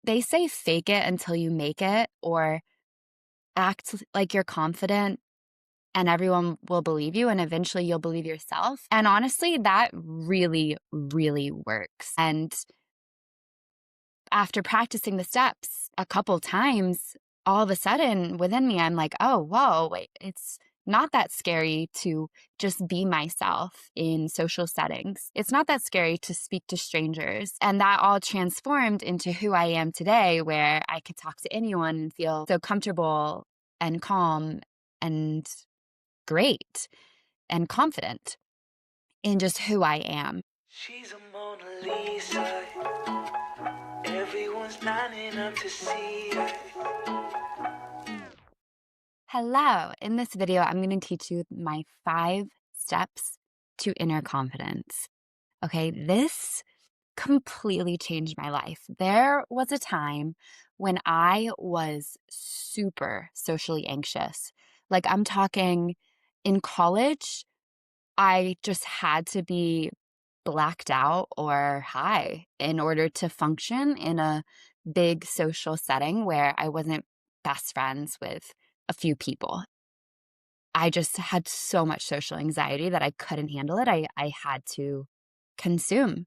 they say fake it until you make it, or act like you're confident and everyone will believe you and eventually you'll believe yourself. And honestly, that really, really works. And after practicing the steps a couple times, all of a sudden within me, I'm like, oh, whoa, wait, it's not that scary to just be myself in social settings. It's not that scary to speak to strangers. And that all transformed into who I am today, where I could talk to anyone and feel so comfortable and calm and great and confident in just who I am. She's a Mona Lisa. Everyone's lining up to see her. Hello. In this video, I'm going to teach you my 5 steps to inner confidence. Okay, this completely changed my life. There was a time when I was super socially anxious. Like, I'm talking in college, I just had to be blacked out or high in order to function in a big social setting where I wasn't best friends with a few people. I just had so much social anxiety that I couldn't handle it. I had to consume.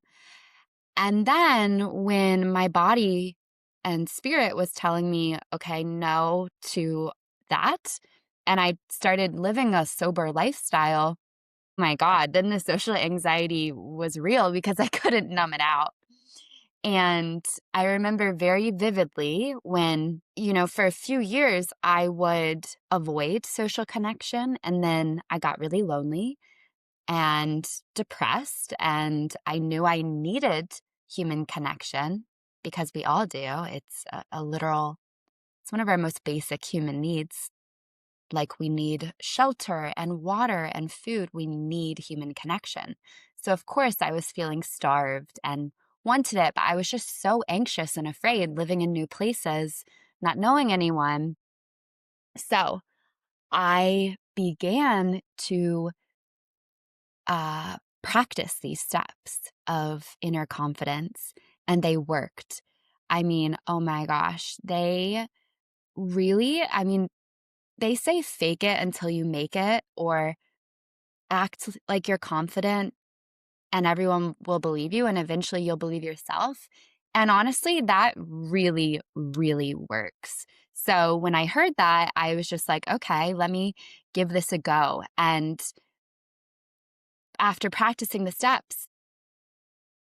And then when my body and spirit was telling me, okay, no to that, and I started living a sober lifestyle, my God, then the social anxiety was real because I couldn't numb it out. And I remember very vividly when, for a few years, I would avoid social connection. And then I got really lonely and depressed. And I knew I needed human connection because we all do. It's it's one of our most basic human needs. Like, we need shelter and water and food. We need human connection. So, of course, I was feeling starved and wanted it, but I was just so anxious and afraid living in new places, not knowing anyone. So, I began to practice these steps of inner confidence, and they worked. I mean, oh my gosh, I mean, they say fake it until you make it, or act like you're confident and everyone will believe you and eventually you'll believe yourself. And honestly, that really, really works. So when I heard that, I was just like, okay, let me give this a go. And after practicing the steps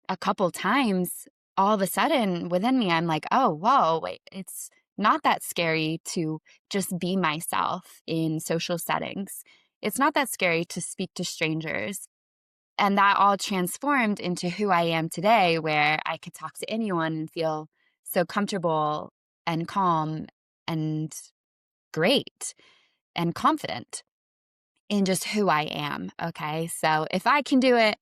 a couple times, all of a sudden within me, I'm like, oh, whoa, wait, it's not that scary to just be myself in social settings. It's not that scary to speak to strangers. And that all transformed into who I am today, where I could talk to anyone and feel so comfortable and calm and great and confident in just who I am. Okay. So if I can do it,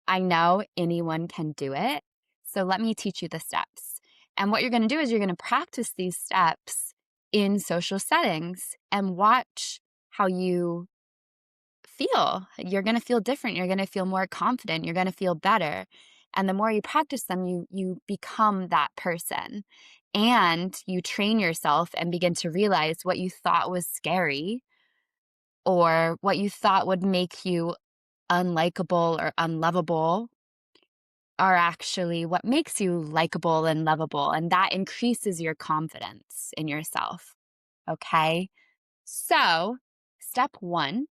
I know anyone can do it. So let me teach you the steps. And what you're going to do is you're going to practice these steps in social settings and watch how you feel. You're going to feel different. You're going to feel more confident. You're going to feel better. And the more you practice them, you become that person. And you train yourself and begin to realize what you thought was scary or what you thought would make you unlikable or unlovable are actually what makes you likable and lovable. And that increases your confidence in yourself. Okay. So, step 1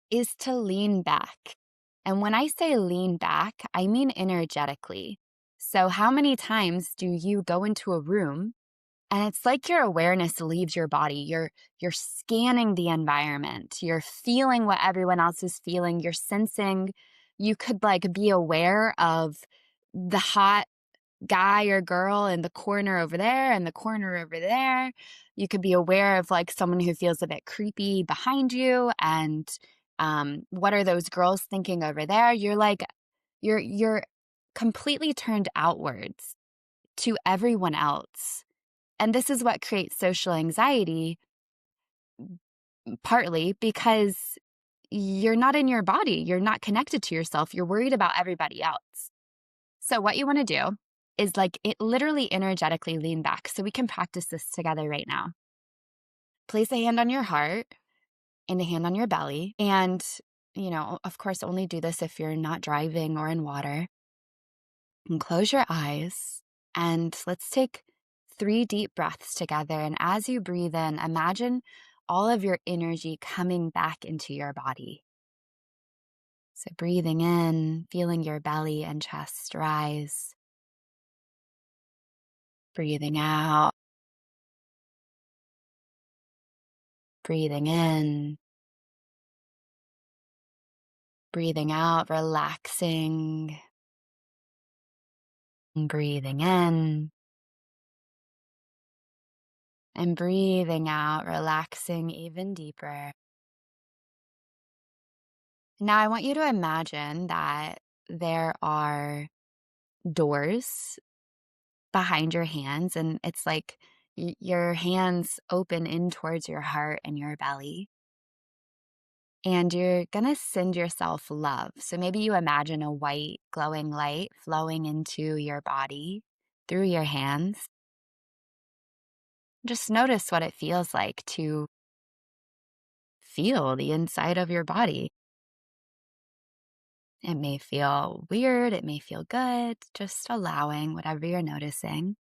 is to lean back. And when I say lean back, I mean energetically. So, how many times do you go into a room and it's like your awareness leaves your body? You're scanning the environment. You're feeling what everyone else is feeling. You're sensing. You could like be aware of the hot guy or girl in the corner over there and the corner over there. You could be aware of like someone who feels a bit creepy behind you and what are those girls thinking over there? You're completely turned outwards to everyone else. And this is what creates social anxiety, partly because you're not in your body. You're not connected to yourself. You're worried about everybody else. So what you want to do is like it literally energetically lean back. So we can practice this together right now. Place a hand on your heart and a hand on your belly. And, of course, only do this if you're not driving or in water. And close your eyes and let's take 3 deep breaths together. And as you breathe in, imagine all of your energy coming back into your body. So breathing in, feeling your belly and chest rise. Breathing out. Breathing in. Breathing out, relaxing. Breathing in. And breathing out, relaxing even deeper. Now, I want you to imagine that there are doors behind your hands, and it's like your hands open in towards your heart and your belly. And you're going to send yourself love. So maybe you imagine a white glowing light flowing into your body through your hands. Just notice what it feels like to feel the inside of your body. It may feel weird, it may feel good, just allowing whatever you're noticing.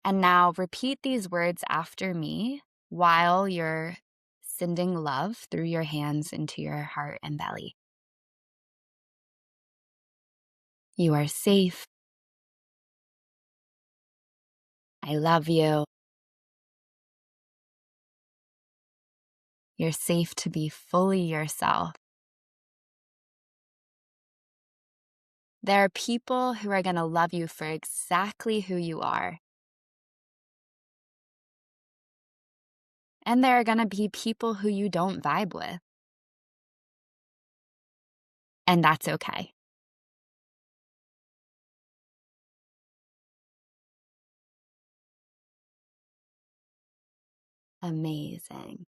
And now repeat these words after me while you're sending love through your hands into your heart and belly. You are safe. I love you. You're safe to be fully yourself. There are people who are going to love you for exactly who you are. And there are going to be people who you don't vibe with. And that's okay. Amazing.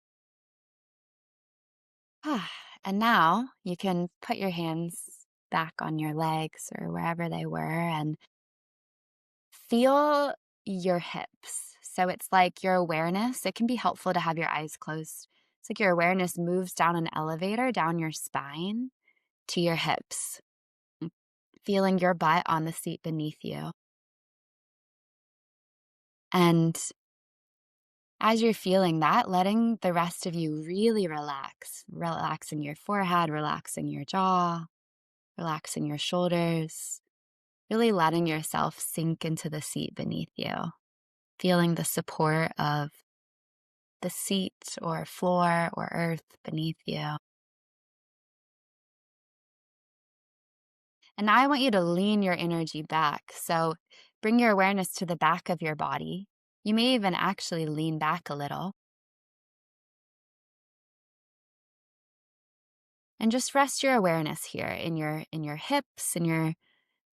And now you can put your hands back on your legs or wherever they were and feel your hips. So it's like your awareness, it can be helpful to have your eyes closed. It's like your awareness moves down an elevator, down your spine to your hips, feeling your butt on the seat beneath you. And as you're feeling that, letting the rest of you really relax, relaxing your forehead, relaxing your jaw, relaxing your shoulders, really letting yourself sink into the seat beneath you, feeling the support of the seat or floor or earth beneath you. And now I want you to lean your energy back. So bring your awareness to the back of your body. You may even actually lean back a little. And just rest your awareness here in your hips, in your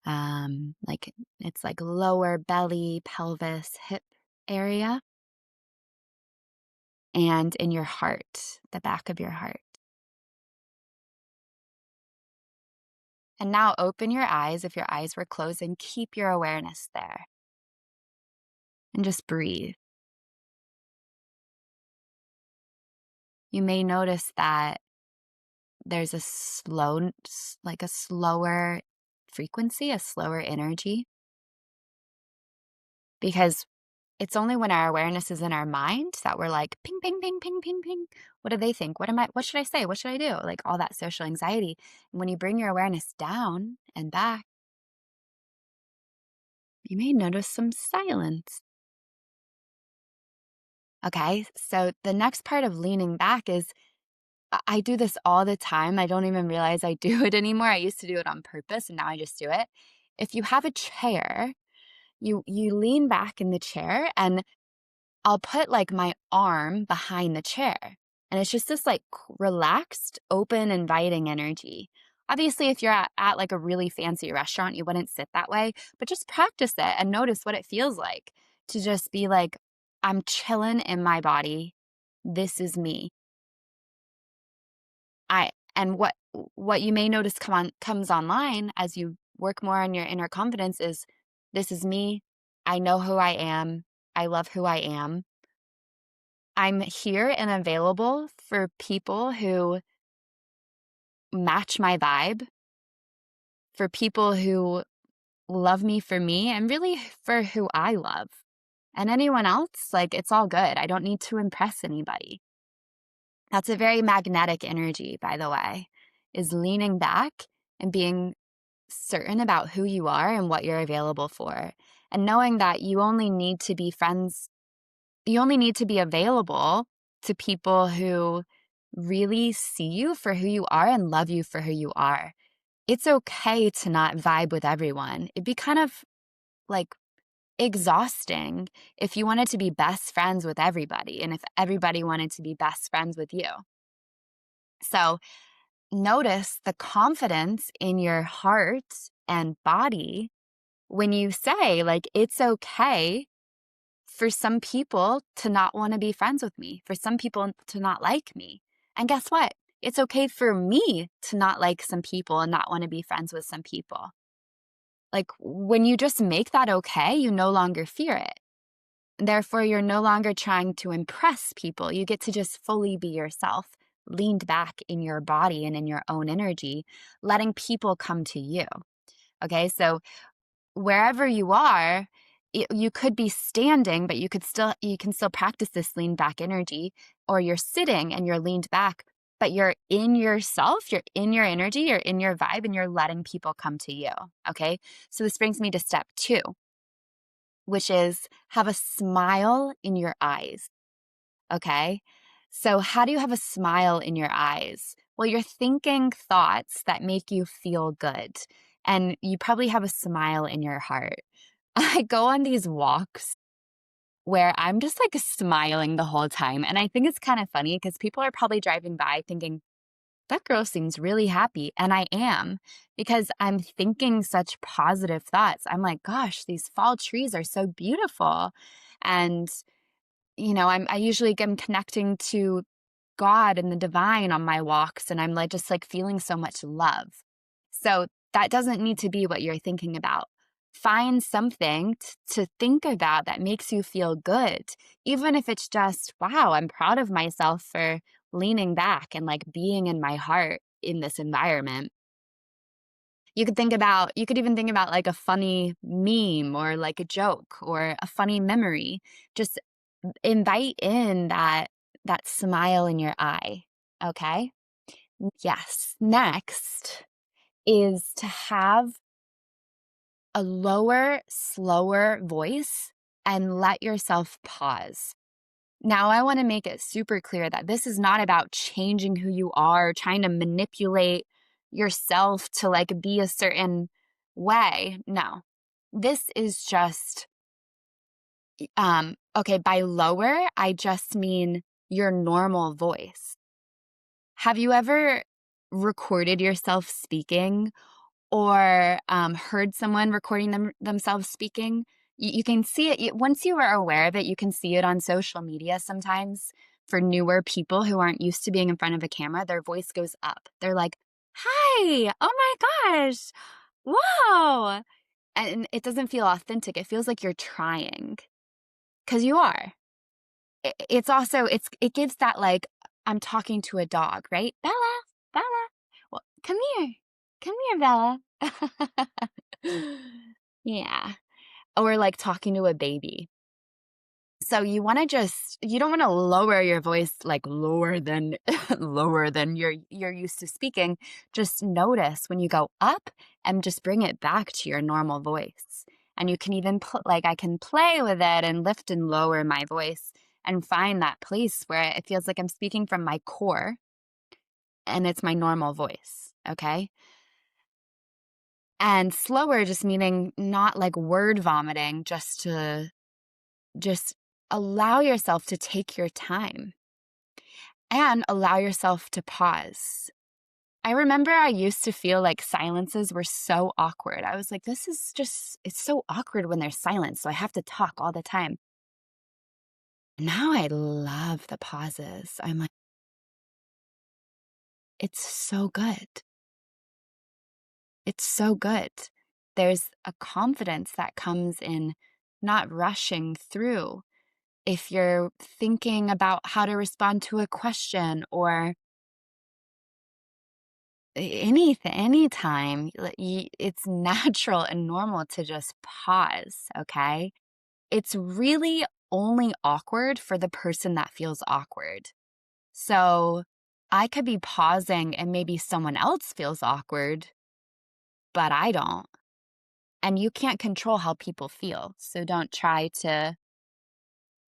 like it's like lower belly, pelvis, hip area, and in your heart, the back of your heart. And now open your eyes if your eyes were closed and keep your awareness there. And just breathe. You may notice that there's a slower frequency, a slower energy. Because it's only when our awareness is in our mind that we're like, ping, ping, ping, ping, ping, ping. What do they think? What should I say? What should I do? Like all that social anxiety. And when you bring your awareness down and back, you may notice some silence. Okay, so the next part of leaning back is I do this all the time. I don't even realize I do it anymore. I used to do it on purpose and now I just do it. If you have a chair, you lean back in the chair and I'll put like my arm behind the chair. And it's just this like relaxed, open, inviting energy. Obviously, if you're at like a really fancy restaurant, you wouldn't sit that way, but just practice it and notice what it feels like to just be like, I'm chilling in my body. This is me. And what you may notice comes online as you work more on your inner confidence is this is me. I know who I am. I love who I am. I'm here and available for people who match my vibe, for people who love me for me, and really for who I love. And anyone else, like, it's all good. I don't need to impress anybody. That's a very magnetic energy, by the way, is leaning back and being certain about who you are and what you're available for. And knowing that you only need to be friends, you only need to be available to people who really see you for who you are and love you for who you are. It's okay to not vibe with everyone. It'd be kind of like exhausting if you wanted to be best friends with everybody and if everybody wanted to be best friends with you. So notice the confidence in your heart and body when you say, like, it's okay for some people to not want to be friends with me, for some people to not like me. And guess what? It's okay for me to not like some people and not want to be friends with some people. Like, when you just make that okay, you no longer fear it. Therefore, you're no longer trying to impress people. You get to just fully be yourself, leaned back in your body and in your own energy, letting people come to you. Okay, so wherever you are, you could be standing, but you can still practice this lean back energy, or you're sitting and you're leaned back, but you're in yourself, you're in your energy, you're in your vibe, and you're letting people come to you. Okay, so this brings me to step 2, which is have a smile in your eyes. Okay, so how do you have a smile in your eyes? Well, you're thinking thoughts that make you feel good, and you probably have a smile in your heart. I go on these walks where I'm just like smiling the whole time. And I think it's kind of funny because people are probably driving by thinking, that girl seems really happy. And I am, because I'm thinking such positive thoughts. I'm like, gosh, these fall trees are so beautiful. And, I usually am connecting to God and the divine on my walks, and I'm like just like feeling so much love. So that doesn't need to be what you're thinking about. Find something to think about that makes you feel good, even if it's just, wow, I'm proud of myself for leaning back and like being in my heart in this environment. You could even think about like a funny meme or like a joke or a funny memory. Just invite in that smile in your eye, okay? Yes. Next is to have a lower, slower voice and let yourself pause. Now, I want to make it super clear that this is not about changing who you are, trying to manipulate yourself to like be a certain way. No. This is just okay, by lower, I just mean your normal voice. Have you ever recorded yourself speaking or heard someone recording themselves speaking? You can see it. Once you are aware of it, you can see it on social media sometimes. For newer people who aren't used to being in front of a camera, their voice goes up. They're like, hi, oh my gosh, whoa. And it doesn't feel authentic. It feels like you're trying, because you are. It's also, it gives that like, I'm talking to a dog, right? Bella, Bella, well, come here. Come here, Bella. Yeah. Or like talking to a baby. So you don't want to lower your voice like lower than lower than you're used to speaking. Just notice when you go up and just bring it back to your normal voice. And you can even like I can play with it and lift and lower my voice and find that place where it feels like I'm speaking from my core and it's my normal voice, okay? And slower just meaning not like word vomiting, just allow yourself to take your time and allow yourself to pause. I remember I used to feel like silences were so awkward. I was like, it's so awkward when there's silence, so I have to talk all the time. Now I love the pauses. I'm like, it's so good. It's so good. There's a confidence that comes in not rushing through. If you're thinking about how to respond to a question or anything, anytime, it's natural and normal to just pause, okay? It's really only awkward for the person that feels awkward. So I could be pausing and maybe someone else feels awkward, but I don't. And you can't control how people feel. So don't try to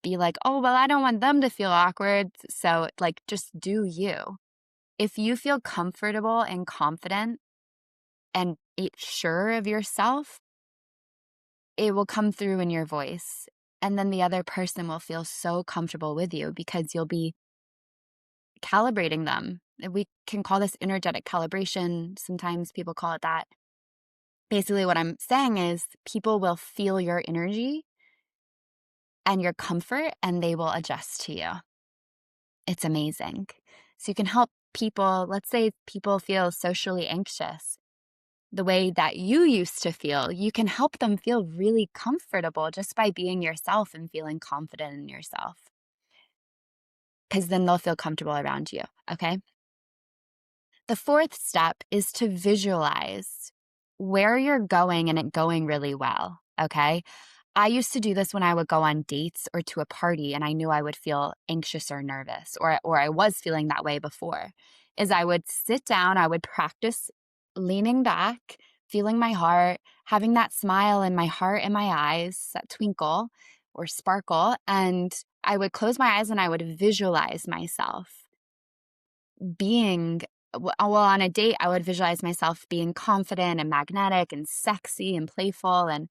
be like, oh, well, I don't want them to feel awkward. So, like, just do you. If you feel comfortable and confident and sure of yourself, it will come through in your voice. And then the other person will feel so comfortable with you because you'll be calibrating them. We can call this energetic calibration. Sometimes people call it that. Basically, what I'm saying is people will feel your energy and your comfort, and they will adjust to you. It's amazing. So you can help people. Let's say people feel socially anxious. The way that you used to feel, you can help them feel really comfortable just by being yourself and feeling confident in yourself. Because then they'll feel comfortable around you, okay? The fourth step is to visualize where you're going and it going really well, okay? I used to do this when I would go on dates or to a party and I knew I would feel anxious or nervous, or I was feeling that way before. Is I would sit down, I would practice leaning back, feeling my heart, having that smile in my heart and my eyes, that twinkle or sparkle, and I would close my eyes and I would visualize myself being well, on a date, I would visualize myself being confident and magnetic and sexy and playful. And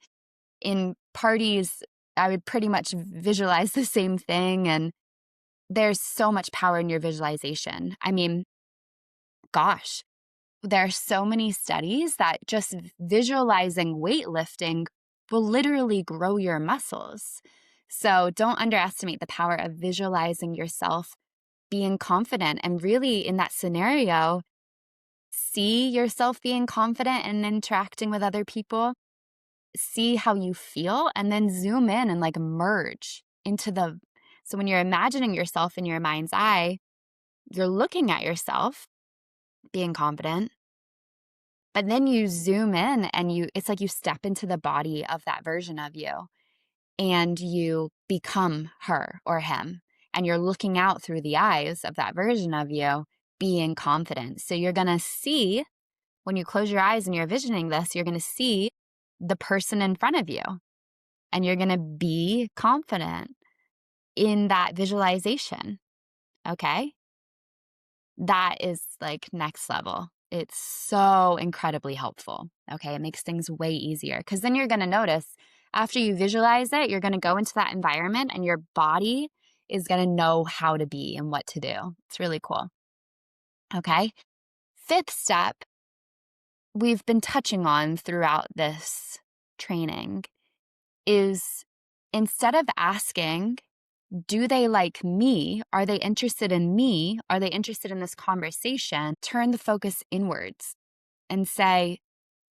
in parties, I would pretty much visualize the same thing. And there's so much power in your visualization. I mean, gosh, there are so many studies that just visualizing weightlifting will literally grow your muscles. So don't underestimate the power of visualizing yourself being confident. And really, in that scenario, see yourself being confident and interacting with other people, see how you feel, and then zoom in and like merge into the. So when you're imagining yourself in your mind's eye, you're looking at yourself being confident, but then you zoom in and it's like you step into the body of that version of you and you become her or him. And you're looking out through the eyes of that version of you being confident. So you're going to see, when you close your eyes and you're visioning this, you're going to see the person in front of you and you're going to be confident in that visualization. Okay. That is like next level. It's so incredibly helpful. Okay. It makes things way easier because then you're going to notice after you visualize it, you're going to go into that environment and your body is going to know how to be and what to do. It's really cool. Okay. Fifth step, we've been touching on throughout this training is instead of asking, do they like me? Are they interested in me? Are they interested in this conversation? Turn the focus inwards and say,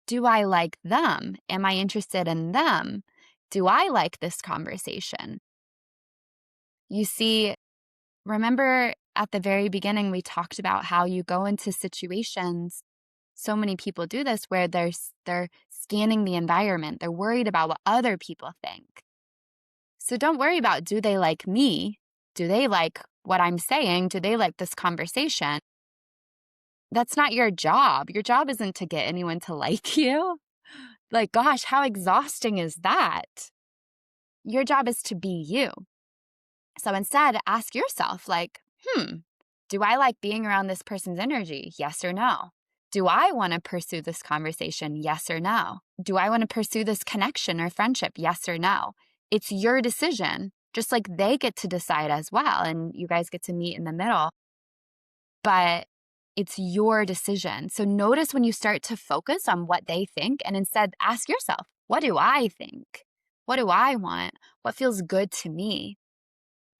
do I like them? Am I interested in them? Do I like this conversation? You see, remember at the very beginning, we talked about how you go into situations. So many people do this where they're scanning the environment. They're worried about what other people think. So don't worry about, do they like me? Do they like what I'm saying? Do they like this conversation? That's not your job. Your job isn't to get anyone to like you. Like, gosh, how exhausting is that? Your job is to be you. So instead, ask yourself, like, do I like being around this person's energy? Yes or no? Do I want to pursue this conversation? Yes or no? Do I want to pursue this connection or friendship? Yes or no? It's your decision, just like they get to decide as well. And you guys get to meet in the middle. But it's your decision. So notice when you start to focus on what they think and instead ask yourself, what do I think? What do I want? What feels good to me?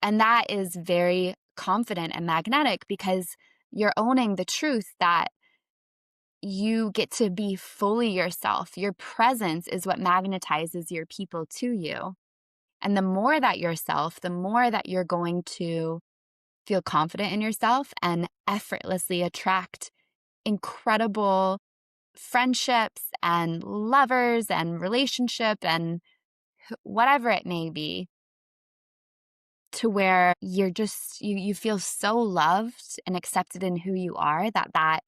And that is very confident and magnetic because you're owning the truth that you get to be fully yourself. Your presence is what magnetizes your people to you. And the more that yourself, the more that you're going to feel confident in yourself and effortlessly attract incredible friendships and lovers and relationship and whatever it may be, to where you're just you feel so loved and accepted in who you are that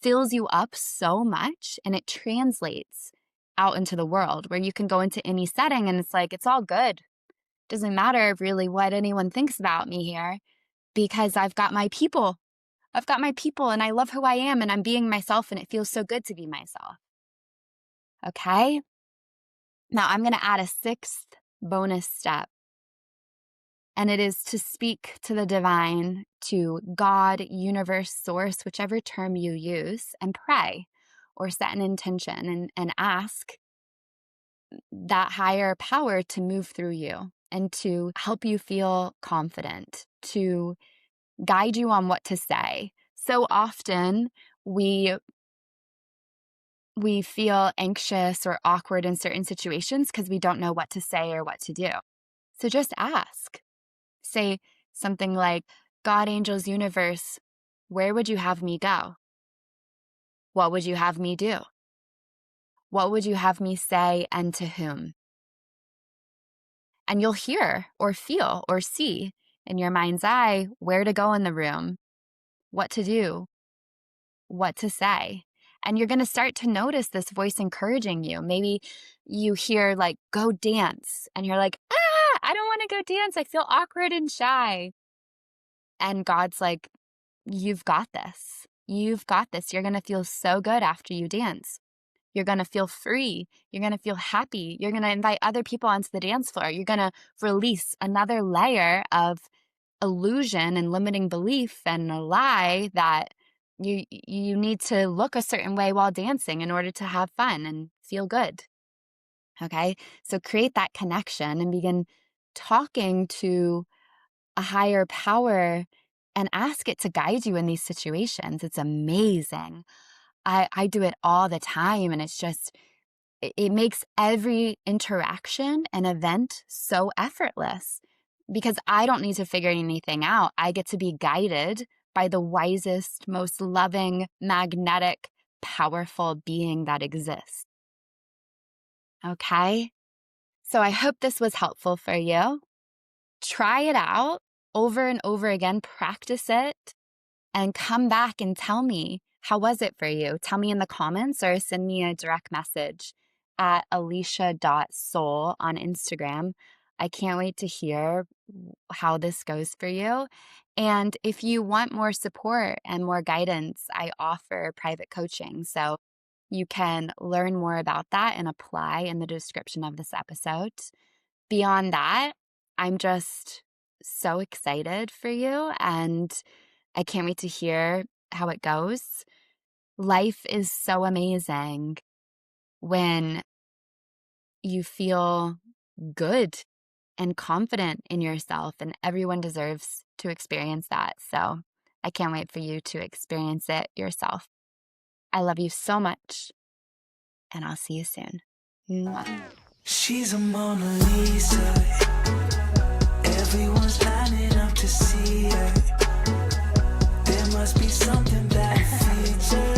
fills you up so much, and it translates out into the world where you can go into any setting and it's like, it's all good. Doesn't matter really what anyone thinks about me here, because I've got my people. I've got my people and I love who I am and I'm being myself and it feels so good to be myself. Okay? Now I'm going to add a sixth bonus step, and it is to speak to the divine, to God, universe, source, whichever term you use, and pray or set an intention and ask that higher power to move through you and to help you feel confident, to guide you on what to say. So often we feel anxious or awkward in certain situations because we don't know what to say or what to do. So just ask. Say something like, God, angels, universe, where would you have me go? What would you have me do? What would you have me say and to whom? And you'll hear or feel or see in your mind's eye where to go in the room, what to do, what to say. And you're going to start to notice this voice encouraging you. Maybe you hear like, go dance. And you're like, I don't want to go dance. I feel awkward and shy. And God's like, you've got this. You've got this. You're going to feel so good after you dance. You're going to feel free. You're going to feel happy. You're going to invite other people onto the dance floor. You're going to release another layer of illusion and limiting belief and a lie that you need to look a certain way while dancing in order to have fun and feel good. Okay? So create that connection and begin talking to a higher power and ask it to guide you in these situations. It's amazing. I do it all the time, and it's just, it makes every interaction and event so effortless because I don't need to figure anything out. I get to be guided by the wisest, most loving, magnetic, powerful being that exists. Okay? So I hope this was helpful for you. Try it out over and over again, practice it, and come back and tell me, how was it for you? Tell me in the comments or send me a direct message at alicia.soul on Instagram. I can't wait to hear how this goes for you. And if you want more support and more guidance, I offer private coaching. So you can learn more about that and apply in the description of this episode. Beyond that, I'm just so excited for you, and I can't wait to hear how it goes. Life is so amazing when you feel good and confident in yourself, and everyone deserves to experience that. So I can't wait for you to experience it yourself. I love you so much, and I'll see you soon. Mwah. She's a Mona Lisa. Everyone's lining up to see her. There must be something that feeds her.